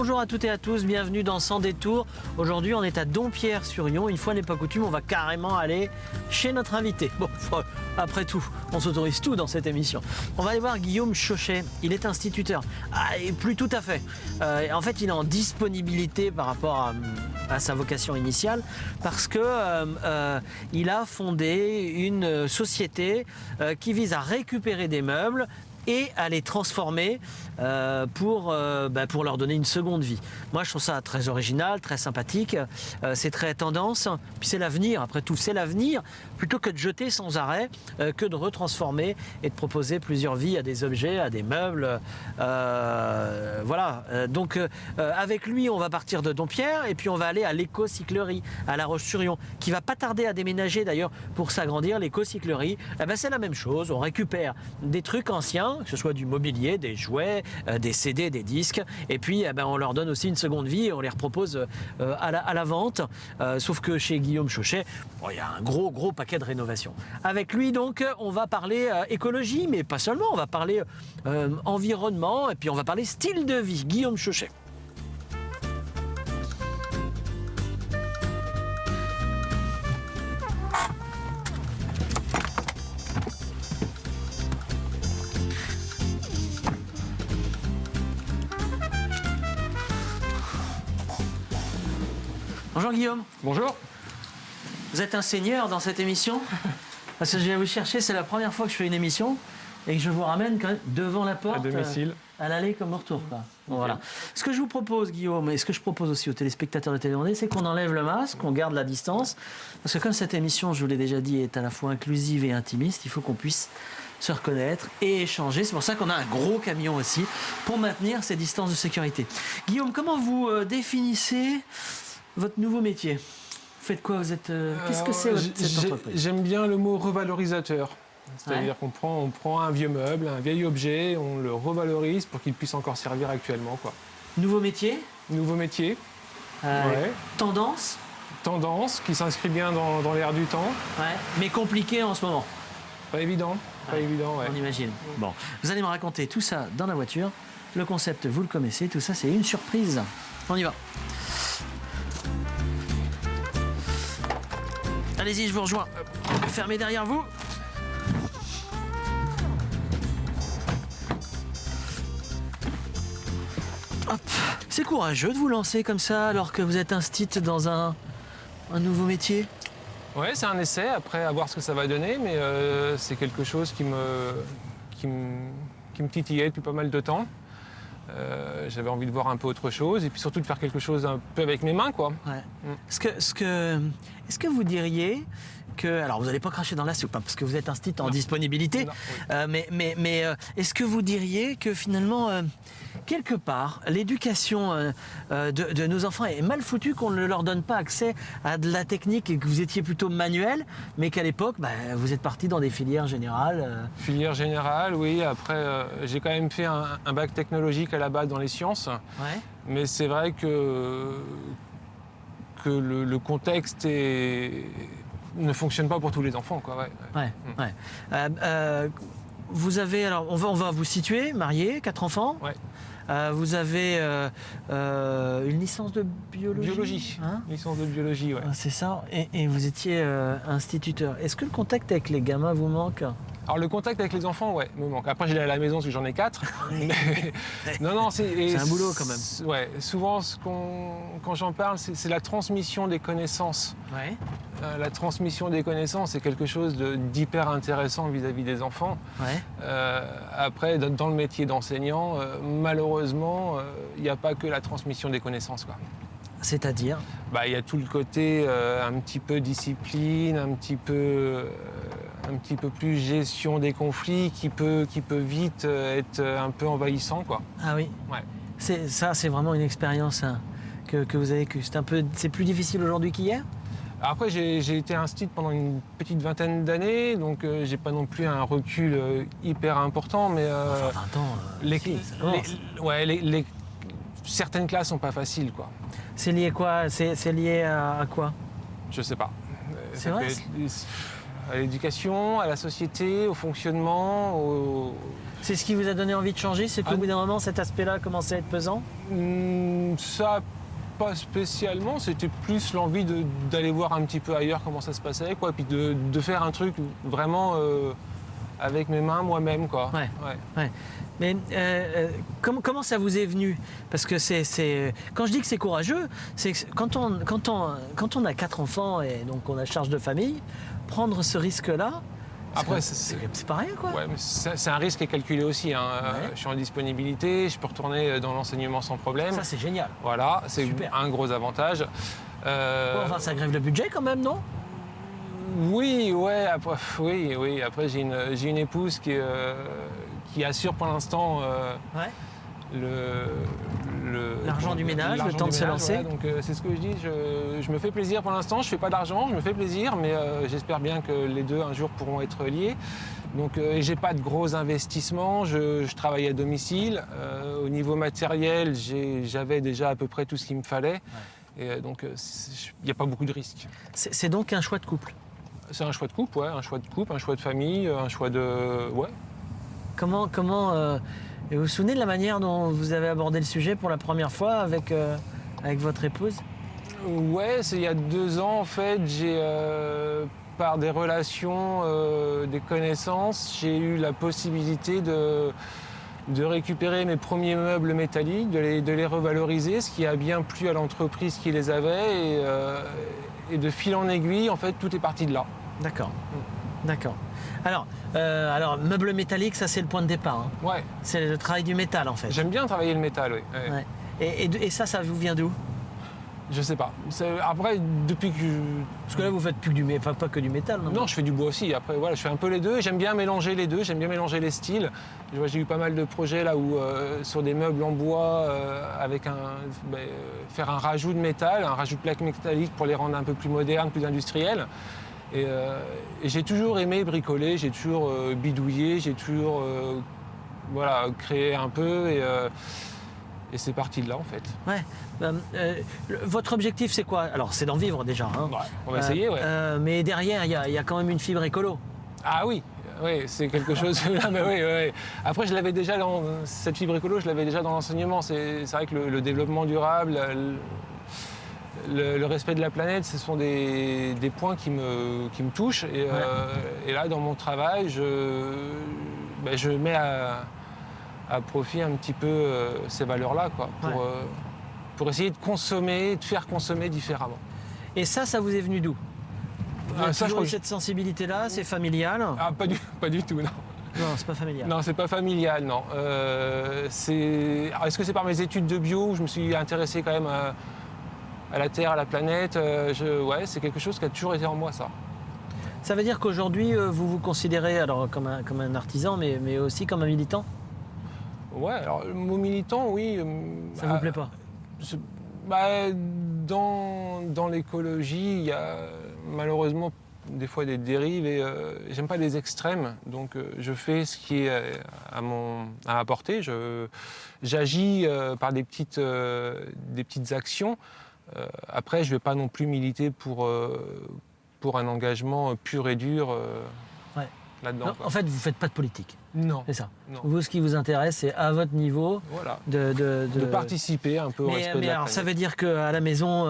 Bonjour à toutes et à tous, bienvenue dans Sans détour. Aujourd'hui, on est à Dompierre-sur-Yon. Une fois n'est pas coutume, on va carrément aller chez notre invité. Bon, après tout, on s'autorise tout dans cette émission. On va aller voir Guillaume Chauchet. Il est instituteur. Et plus tout à fait. En fait, il est en disponibilité par rapport à sa vocation initiale parce que il a fondé une société qui vise à récupérer des meubles et à les transformer pour leur donner une seconde vie. Moi, je trouve ça très original, très sympathique. C'est très tendance. Puis c'est l'avenir, après tout. C'est l'avenir, plutôt que de jeter sans arrêt, que de retransformer et de proposer plusieurs vies à des objets, à des meubles. Voilà. Donc, avec lui, on va partir de Dompierre et puis on va aller à l'éco-cyclerie, à La Roche-sur-Yon, qui va pas tarder à déménager d'ailleurs pour s'agrandir. L'éco-cyclerie, c'est la même chose. On récupère des trucs anciens, que ce soit du mobilier, des jouets, des CD, des disques, et puis on leur donne aussi une seconde vie et on les repropose à la vente. Sauf que chez Guillaume Chauchet, il y a un gros paquet de rénovations. Avec lui donc, on va parler écologie, mais pas seulement, on va parler environnement, et puis on va parler style de vie. Guillaume Chauchet. Bonjour Guillaume. Bonjour. Vous êtes un seigneur dans cette émission. Parce que je viens vous chercher, c'est la première fois que je fais une émission et que je vous ramène quand même devant la porte. À domicile. À l'aller comme au retour. Bon, voilà. Ce que je vous propose, Guillaume, et ce que je propose aussi aux téléspectateurs de Télé, c'est qu'on enlève le masque, qu'on garde la distance. Parce que comme cette émission, je vous l'ai déjà dit, est à la fois inclusive et intimiste, il faut qu'on puisse se reconnaître et échanger. C'est pour ça qu'on a un gros camion aussi pour maintenir ces distances de sécurité. Guillaume, comment vous définissez votre nouveau métier? Vous faites quoi? Vous êtes qu'est-ce que c'est cette entreprise? J'aime bien le mot revalorisateur. C'est-à-dire qu'on prend un vieux meuble, un vieil objet, on le revalorise pour qu'il puisse encore servir actuellement, quoi. Nouveau métier? Nouveau métier. Tendance? Tendance qui s'inscrit bien dans l'air du temps. Ouais. Mais compliqué en ce moment. Pas évident. Pas évident, ouais. On imagine. Bon, vous allez me raconter tout ça dans la voiture. Le concept, vous le connaissez. Tout ça, c'est une surprise. On y va. Allez-y, je vous rejoins. Fermez derrière vous. Hop. C'est courageux de vous lancer comme ça alors que vous êtes instit dans un nouveau métier. Ouais, c'est un essai, après à voir ce que ça va donner, mais c'est quelque chose qui me titillait depuis pas mal de temps. J'avais envie de voir un peu autre chose et puis surtout de faire quelque chose un peu avec mes mains, quoi. Ouais. Est-ce que vous diriez que, alors vous n'allez pas cracher dans la soupe, hein, parce que vous êtes instit en disponibilité, Non, oui. mais est-ce que vous diriez que finalement, quelque part, l'éducation de nos enfants est mal foutue, qu'on ne leur donne pas accès à de la technique et que vous étiez plutôt manuel, mais qu'à l'époque, vous êtes parti dans des filières générales Filière générale, oui. Après, j'ai quand même fait un bac technologique à la base dans les sciences. Ouais. Mais c'est vrai que le contexte ne fonctionne pas pour tous les enfants, quoi. Ouais. Vous avez, alors on va vous situer, marié, 4 enfants. Ouais. Vous avez une licence de biologie. Hein, licence de biologie, ouais. c'est ça. Et vous étiez instituteur. Est-ce que le contact avec les gamins vous manque? Alors le contact avec les enfants, ouais, me manque. Après, je l'ai à la maison parce que j'en ai 4. Non, c'est un boulot quand même. Ouais, souvent, quand j'en parle, c'est la transmission des connaissances. Ouais. La transmission des connaissances, c'est quelque chose d'hyper intéressant vis-à-vis des enfants. Ouais. Après, dans le métier d'enseignant, malheureusement, il n'y a pas que la transmission des connaissances, quoi. C'est-à-dire? Il y a tout le côté un petit peu discipline, un petit peu plus gestion des conflits qui peut vite être un peu envahissant, quoi. Ah oui. Ouais. C'est vraiment une expérience que vous avez eue. C'est plus difficile aujourd'hui qu'hier? Après, j'ai été instit pendant une petite vingtaine d'années, donc j'ai pas non plus un recul hyper important, mais 20 ans. certaines classes sont pas faciles, quoi. C'est lié quoi? C'est lié à quoi? Je sais pas. C'est vrai? à l'éducation, à la société, au fonctionnement. C'est ce qui vous a donné envie de changer, c'est qu'au bout d'un moment, cet aspect-là commençait à être pesant? Ça, pas spécialement, c'était plus l'envie d'aller voir un petit peu ailleurs comment ça se passait, quoi, puis de faire un truc vraiment avec mes mains moi-même, quoi. Ouais. Mais comment ça vous est venu? Parce que quand je dis que c'est courageux, c'est que quand on a 4 enfants et donc on a charge de famille, prendre ce risque-là, après, c'est pas rien, quoi. Ouais, mais c'est un risque qui est calculé aussi, hein. Je suis en disponibilité, je peux retourner dans l'enseignement sans problème. Ça, c'est génial. Voilà, c'est super. Un gros avantage. Enfin, ça grève le budget quand même, non? Oui, ouais. Après, j'ai une épouse qui assure pour l'instant l'argent du ménage, le temps de se lancer. Voilà, donc c'est ce que je dis. Je me fais plaisir pour l'instant. Je fais pas d'argent, je me fais plaisir, mais j'espère bien que les deux un jour pourront être liés. Donc, et j'ai pas de gros investissements. Je travaille à domicile. Au niveau matériel, j'avais déjà à peu près tout ce qu'il me fallait. Ouais. Et donc, il n'y a pas beaucoup de risques. C'est donc un choix de couple. C'est un choix de couple, ouais, un choix de famille, un choix de... Ouais. Comment et vous vous souvenez de la manière dont vous avez abordé le sujet pour la première fois avec votre épouse? Ouais, c'est il y a 2 ans, en fait, par des relations, des connaissances, j'ai eu la possibilité de récupérer mes premiers meubles métalliques, de les revaloriser, ce qui a bien plu à l'entreprise qui les avait, et de fil en aiguille, en fait, tout est parti de là. D'accord. D'accord. Alors, meubles métalliques, ça c'est le point de départ. Hein. Ouais. C'est le travail du métal, en fait. J'aime bien travailler le métal, oui. Ouais. Et ça vous vient d'où? Je sais pas. Après, depuis que... Parce que là, vous faites plus que du métal, pas que du métal. Non, je fais du bois aussi. Après, voilà, je fais un peu les deux. J'aime bien mélanger les deux. J'aime bien mélanger les styles. J'ai eu pas mal de projets là où, sur des meubles en bois, avec faire un rajout de métal, un rajout de plaques métalliques pour les rendre un peu plus modernes, plus industriels. Et j'ai toujours aimé bricoler. J'ai toujours bidouillé. J'ai toujours créé un peu. Et c'est parti de là, en fait. Ouais. Votre objectif, c'est quoi? Alors, c'est d'en vivre déjà. Hein. Ouais, on va essayer, ouais. Mais derrière, il y a quand même une fibre écolo. Ah oui, c'est quelque chose. Oui. Après, je l'avais déjà cette fibre écolo, je l'avais déjà dans l'enseignement. C'est vrai que le développement durable, le respect de la planète, ce sont des points qui me touchent. Et là, dans mon travail, je mets à profit un petit peu ces valeurs-là, quoi, pour essayer de faire consommer différemment. Et ça vous est venu d'où? Cette sensibilité-là, c'est familial? Ah, pas du tout, non. Non, c'est pas familial. Non, c'est pas familial, non. Est-ce que c'est par mes études de bio où je me suis intéressé quand même à la Terre, à la planète? C'est quelque chose qui a toujours été en moi, ça. Ça veut dire qu'aujourd'hui, vous vous considérez alors comme un artisan, mais aussi comme un militant? Ouais, alors le mot militant, oui. Ça vous plaît pas? Dans l'écologie, il y a malheureusement des fois des dérives et j'aime pas les extrêmes. Donc je fais ce qui est à ma portée. J'agis par des petites actions. Après, je vais pas non plus militer pour un engagement pur et dur. Là-dedans. Non, en fait, vous ne faites pas de politique. Non. C'est ça. Non. Vous, ce qui vous intéresse, c'est à votre niveau de participer un peu au respect de la planète. Ça veut dire qu'à la maison,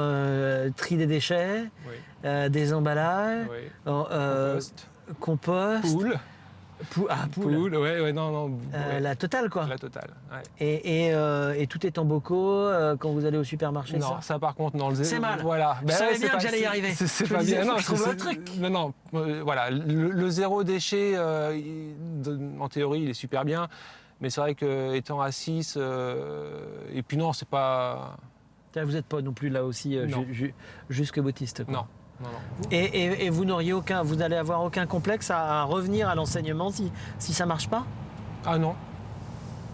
tri des déchets, des emballages, compost. Poule, non. La totale, quoi. La totale, ouais. Et tout est en bocaux quand vous allez au supermarché? Non, ça par contre, non. C'est mal. Voilà. Je savais bien que j'allais y arriver. C'est pas bien. Non, je trouve le truc. Non. Voilà. Le zéro déchet, en théorie, il est super bien. Mais c'est vrai qu'étant à 6, et puis non, c'est pas... Vous n'êtes pas non plus là aussi jusque boutiste, quoi. Non. Et vous n'allez avoir aucun complexe à revenir à l'enseignement si ça marche pas? Ah non.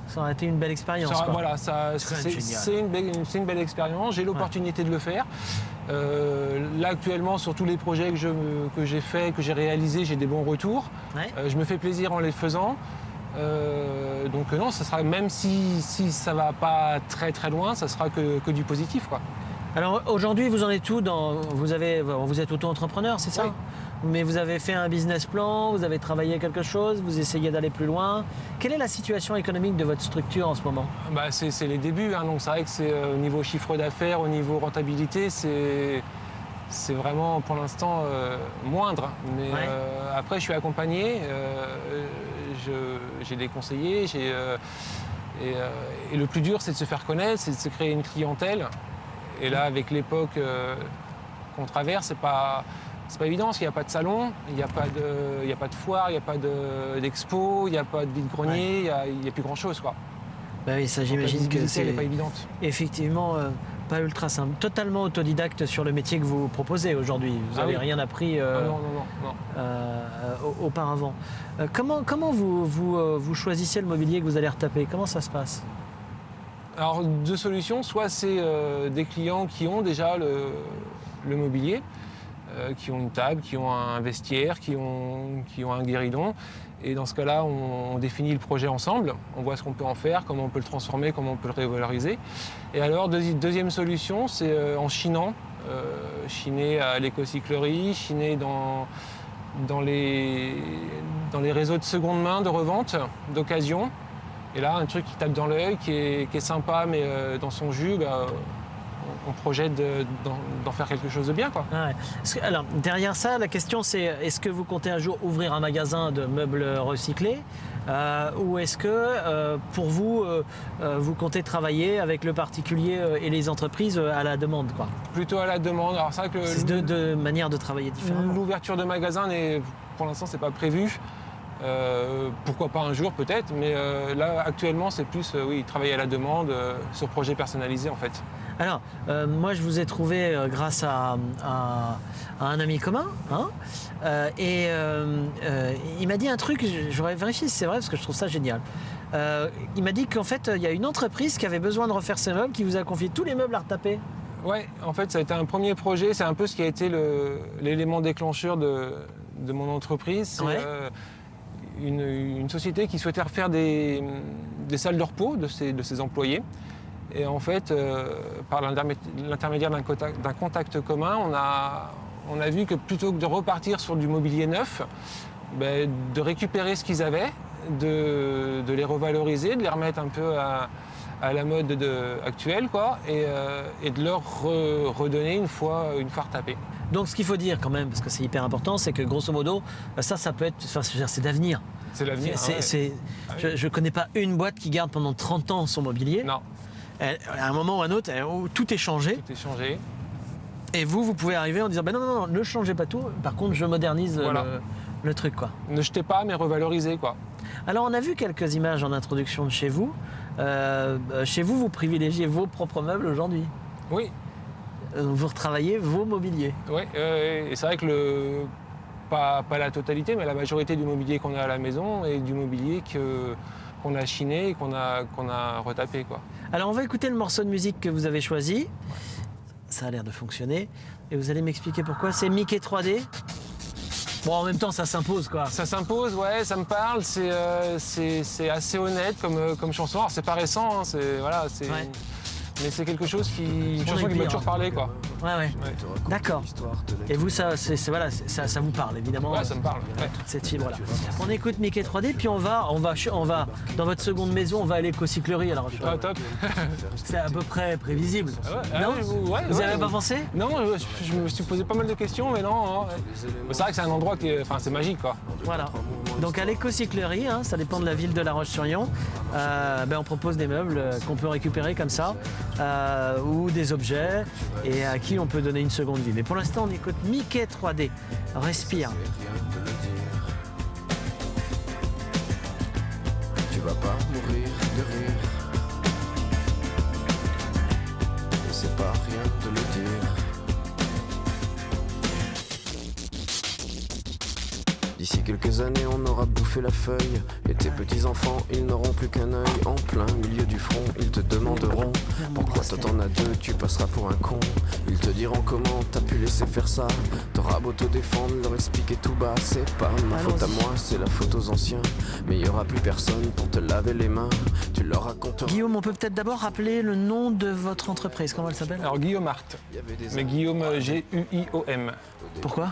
Ça aurait été une belle expérience. Voilà, c'est une belle expérience. J'ai l'opportunité de le faire. Là actuellement, sur tous les projets que j'ai faits, que j'ai réalisés, j'ai des bons retours. Je me fais plaisir en les faisant. Donc non, ça sera, même si ça va pas très très loin, ça sera que du positif, quoi. Alors aujourd'hui, vous en êtes où vous êtes auto-entrepreneur, c'est ça? mais vous avez fait un business plan, vous avez travaillé quelque chose, vous essayez d'aller plus loin. Quelle est la situation économique de votre structure en ce moment? Bah, c'est les débuts, hein, donc c'est vrai que c'est au niveau chiffre d'affaires, au niveau rentabilité, c'est vraiment pour l'instant moindre. Mais Ouais. après, je suis accompagné, j'ai des conseillers, et le plus dur, c'est de se faire connaître, c'est de se créer une clientèle. Et là, avec l'époque qu'on traverse, c'est pas évident parce qu'il n'y a pas de salon, il n'y a pas de foire, il n'y a pas d'expo, il n'y a pas de vide-grenier, il n'y a plus grand-chose, quoi. Bah oui, ça Donc, j'imagine la que visibilité, elle c'est n'est pas évidente. effectivement pas ultra simple. Totalement autodidacte sur le métier que vous proposez aujourd'hui. Vous Ah n'avez oui. rien appris Non. auparavant. Comment vous choisissez le mobilier que vous allez retaper? Comment ça se passe? Alors, deux solutions. Soit c'est des clients qui ont déjà le mobilier, qui ont une table, qui ont un vestiaire, qui ont un guéridon. Et dans ce cas-là, on définit le projet ensemble. On voit ce qu'on peut en faire, comment on peut le transformer, comment on peut le revaloriser. Et alors, deuxième solution, c'est en chinant. Chiner à l'écocyclerie, chiner dans les réseaux de seconde main, de revente, d'occasion. Et là, un truc qui tape dans l'œil, qui est sympa, mais dans son jus, on projette d'en faire quelque chose de bien, quoi. Ah ouais. Alors, derrière ça, la question c'est est-ce que vous comptez un jour ouvrir un magasin de meubles recyclés ou est-ce que pour vous, vous comptez travailler avec le particulier et les entreprises à la demande, quoi? Plutôt à la demande. Alors c'est vrai que C'est deux manières de travailler différemment. l'ouverture de magasin, pour l'instant, c'est pas prévu. Pourquoi pas un jour peut-être, mais là actuellement c'est plus travailler à la demande sur projet personnalisé en fait. Alors, moi je vous ai trouvé grâce à un ami commun, hein, et il m'a dit un truc, j'aurais vérifié si c'est vrai parce que je trouve ça génial. Il m'a dit qu'en fait il y a une entreprise qui avait besoin de refaire ses meubles, qui vous a confié tous les meubles à retaper. Ouais, en fait ça a été un premier projet, c'est un peu ce qui a été l'élément déclencheur de mon entreprise. C'est, Ouais. une société qui souhaitait refaire des salles de repos de ses employés. Et en fait, par l'intermédiaire d'un contact commun, on a vu que plutôt que de repartir sur du mobilier neuf, de récupérer ce qu'ils avaient, de les revaloriser, de les remettre un peu à la mode actuelle, quoi, et de leur redonner une fois retapé. Donc ce qu'il faut dire quand même, parce que c'est hyper important, c'est que grosso modo, ça peut être, enfin, c'est d'avenir. C'est l'avenir. Je ne connais pas une boîte qui garde pendant 30 ans son mobilier. Non, À un moment ou à un autre, où tout est changé. tout est changé. Et vous pouvez arriver en disant non, ne changez pas tout. Par contre, je modernise Voilà. le truc, quoi. Ne jetez pas, mais revalorisez, quoi. Alors, on a vu quelques images en introduction de chez vous. Chez vous, vous privilégiez vos propres meubles aujourd'hui. Oui, Vous retravaillez vos mobiliers. ouais, et c'est vrai que pas la totalité, mais la majorité du mobilier qu'on a à la maison est du mobilier qu'on a chiné et qu'on a retapé, quoi. Alors, on va écouter le morceau de musique que vous avez choisi. Ça a l'air de fonctionner. Et vous allez m'expliquer pourquoi. C'est Mickey 3D. Bon, en même temps, ça s'impose, quoi. Ça s'impose, ouais, ça me parle, c'est assez honnête comme chanson. Alors c'est pas récent, hein, Ouais. mais c'est quelque chose une chanson est qui m'a pire, toujours hein. parlé, quoi. Ouais. D'accord. Et vous, ça vous parle, évidemment. Ouais, ça me parle. Ouais. Toute cette fibre-là. On écoute Mickey 3D, puis on va dans votre seconde maison, on va à l'écocyclerie. Alors, Ah, top. c'est à peu près prévisible. Ah Non, ouais, vous ouais, avez pas pensé? Non, je me suis posé pas mal de questions, mais non. Ouais. C'est vrai que c'est un endroit c'est magique, quoi. Voilà. Donc à l'écocyclerie, hein, ça dépend de la ville de La Roche-sur-Yon, on propose des meubles qu'on peut récupérer comme ça, ou des objets, et à qui on peut donner une seconde vie. Mais pour l'instant, on écoute Mickey 3D. Respire. Tu vas pas mourir de rire. Et c'est pas rien de le dire. D'ici quelques années, on aura bouffé la feuille. Et tes petits-enfants, ils n'auront plus qu'un œil. En plein milieu du front, ils te demanderont pourquoi toi t'en as deux, tu passeras pour un con. Ils te diront comment t'as pu laisser faire ça. T'auras beau te défendre, leur expliquer tout bas. C'est pas ma faute à moi, c'est la faute aux anciens. Mais il y aura plus personne pour te laver les mains. Tu leur raconteras. Guillaume, on peut peut-être d'abord rappeler le nom de votre entreprise. Comment elle s'appelle? Alors Guillaume Art, mais Guillaume Guiom. Pourquoi?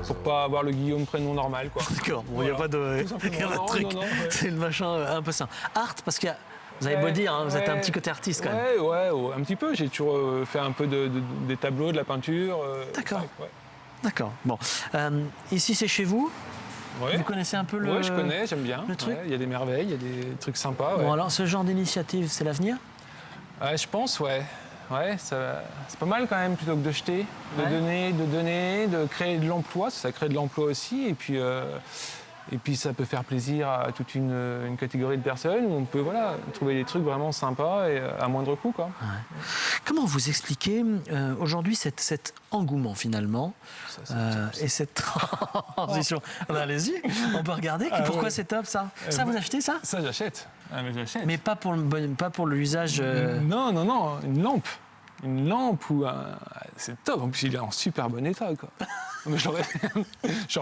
Pour pas avoir le Guillaume prénom normal, quoi. D'accord, bon, il n'y a pas de, Tout simplement. y a pas de Non, truc. non, ouais. C'est le machin un peu sain. Art, parce que vous avez beau Ouais, dire, hein, vous êtes un ouais. petit côté artiste quand même. Ouais, un petit peu. J'ai toujours fait un peu des tableaux, de la peinture. D'accord. Ouais. D'accord. Bon, ici c'est chez vous. Ouais. Vous connaissez un peu le. Ouais, je connais, j'aime bien. le truc. Ouais, il y a des merveilles, il y a des trucs sympas. Ouais. Bon, alors ce genre d'initiative, c'est l'avenir? Ouais, je pense, ouais. Ouais, c'est pas mal quand même, plutôt que de jeter, de Ouais. donner, de créer de l'emploi, ça crée de l'emploi aussi, et puis ça peut faire plaisir à toute une catégorie de personnes, où on peut trouver des trucs vraiment sympas et à moindre coût, quoi. Comment vous expliquez aujourd'hui cet engouement finalement et cette transition? Allez-y, on peut regarder. Pourquoi ouais. c'est top ça? Ça vous achetez ça? Ça, j'achète. Ah, mais j'achète. Mais pas pour l'usage. Non, une lampe. Une lampe ou c'est top. En plus, il est en super bon état, quoi. Mais j'en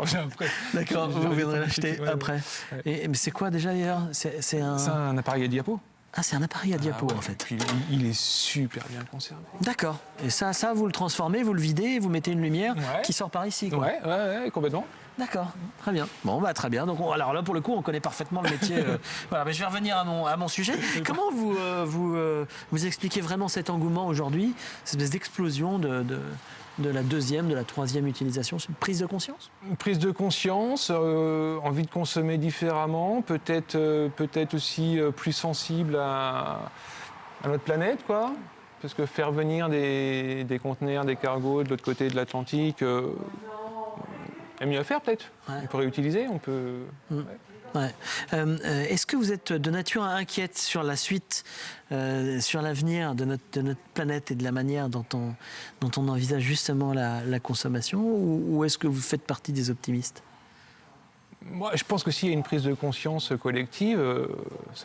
reviens après. D'accord, vous viendrez l'acheter Ouais, après. ouais. Mais c'est quoi déjà d'ailleurs? C'est un. C'est un appareil à diapo. Ah, c'est un appareil à diapo Ah ouais, en fait. puis il est super bien conservé. D'accord. Et ça, vous le transformez, vous le videz, et vous mettez une lumière Ouais. qui sort par ici, quoi. Ouais, complètement. D'accord, très bien. Bon, bah très bien. Donc, alors là, pour le coup, on connaît parfaitement le métier. Voilà, mais je vais revenir à mon sujet. Comment vous expliquez vraiment cet engouement aujourd'hui, cette espèce d'explosion de la deuxième, de la troisième utilisation? C'est une prise de conscience? Une prise de conscience, envie de consommer différemment, peut-être aussi plus sensible à notre planète, quoi. Parce que faire venir des conteneurs, des cargos de l'autre côté de l'Atlantique, il y a mieux à faire peut-être. Ouais. On peut réutiliser, on peut. Ouais. Est-ce que vous êtes de nature inquiète sur la suite, sur l'avenir de notre planète et de la manière dont on envisage justement la consommation, ou est-ce que vous faites partie des optimistes? Moi, je pense que s'il y a une prise de conscience collective,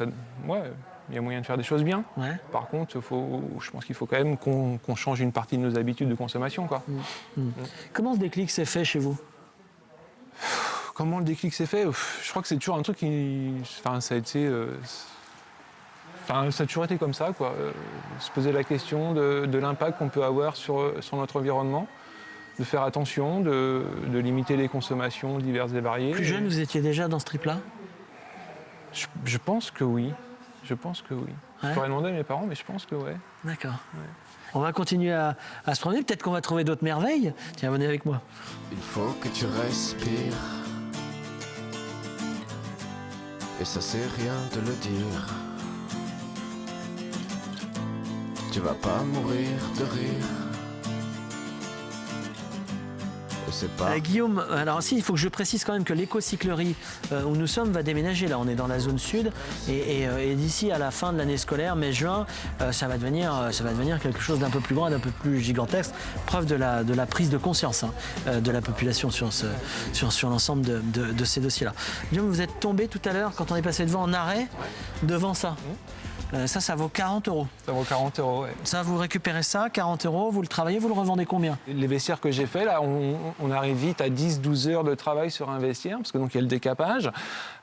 il y a moyen de faire des choses bien. Ouais. Par contre, je pense qu'il faut quand même qu'on change une partie de nos habitudes de consommation, quoi. Comment ce déclic s'est fait chez vous? Comment le déclic s'est fait? Je crois que c'est toujours un truc qui. Enfin, ça a été. Ça a toujours été comme ça, quoi. Se poser la question de l'impact qu'on peut avoir sur notre environnement, de faire attention, de limiter les consommations diverses et variées. Plus jeune, vous étiez déjà dans ce trip-là? Je pense que oui. Je pense que oui. Ouais. Je pourrais demander à mes parents, mais je pense que ouais. D'accord. On va continuer à se promener. Peut-être qu'on va trouver d'autres merveilles. Tiens, venez avec moi. Il faut que tu respires. Et ça c'est rien de le dire. Tu vas pas mourir de rire. Et c'est pas... Guillaume, alors aussi, il faut que je précise quand même que l'écocyclerie où nous sommes va déménager. Là, on est dans la zone sud. Et d'ici à la fin de l'année scolaire, mai-juin, ça va devenir quelque chose d'un peu plus grand et d'un peu plus gigantesque. Preuve de la prise de conscience de la population sur l'ensemble de ces dossiers-là. Guillaume, vous êtes tombé tout à l'heure, quand on est passé devant, en arrêt, devant ça. Ça vaut 40 €. Ça vaut 40 €, ouais. Ça, vous récupérez ça, 40 €, vous le travaillez, vous le revendez combien? Les vestiaires que j'ai fait, là, on arrive vite à 10-12 heures de travail sur un vestiaire, parce que donc il y a le décapage,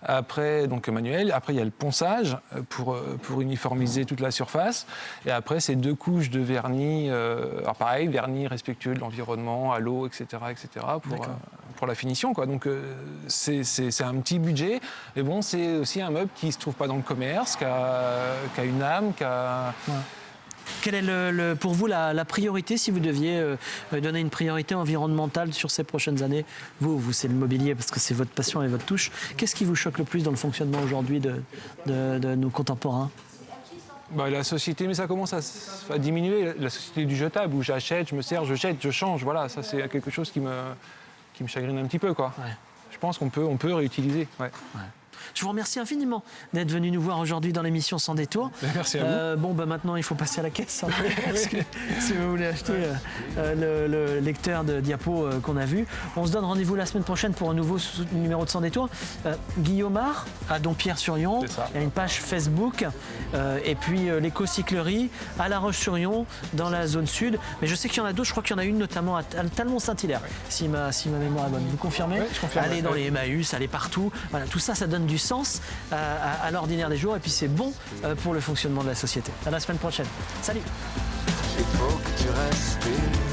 après donc manuel, après il y a le ponçage pour uniformiser toute la surface, et après c'est 2 couches de vernis, alors pareil, vernis respectueux de l'environnement, à l'eau, etc., pour la finition, quoi. Donc c'est un petit budget, mais bon, c'est aussi un meuble qui se trouve pas dans le commerce, qui a une âme, qui a... Ouais. Quelle est pour vous la priorité, si vous deviez donner une priorité environnementale sur ces prochaines années? Vous c'est le mobilier parce que c'est votre passion et votre touche. Qu'est-ce qui vous choque le plus dans le fonctionnement aujourd'hui de nos contemporains? La société, mais ça commence à diminuer, la société du jetable, où j'achète, je me sers, je jette, je change. Voilà, ça c'est quelque chose qui me chagrine un petit peu, quoi. Ouais. Je pense qu'on peut réutiliser. Ouais. Ouais. Je vous remercie infiniment d'être venu nous voir aujourd'hui dans l'émission Sans détour. Merci à vous. Maintenant, il faut passer à la caisse. Hein, parce que si vous voulez acheter le lecteur de diapos qu'on a vu. On se donne rendez-vous la semaine prochaine pour un nouveau numéro de Sans détour. Guillaumard, à Dompierre-sur-Yon. Il y a une page Facebook. Et puis l'éco-cyclerie à La Roche-sur-Yon, dans la zone sud. Mais je sais qu'il y en a d'autres. Je crois qu'il y en a une notamment à Talmont-Saint-Hilaire, si ma mémoire est bonne. Vous confirmez? Oui, je confirme. Allez dans les Emmaüs, allez partout. Voilà, tout ça, ça donne du sens à l'ordinaire des jours. Et puis c'est bon pour le fonctionnement de la société. À la semaine prochaine. Salut. Il faut que tu restes.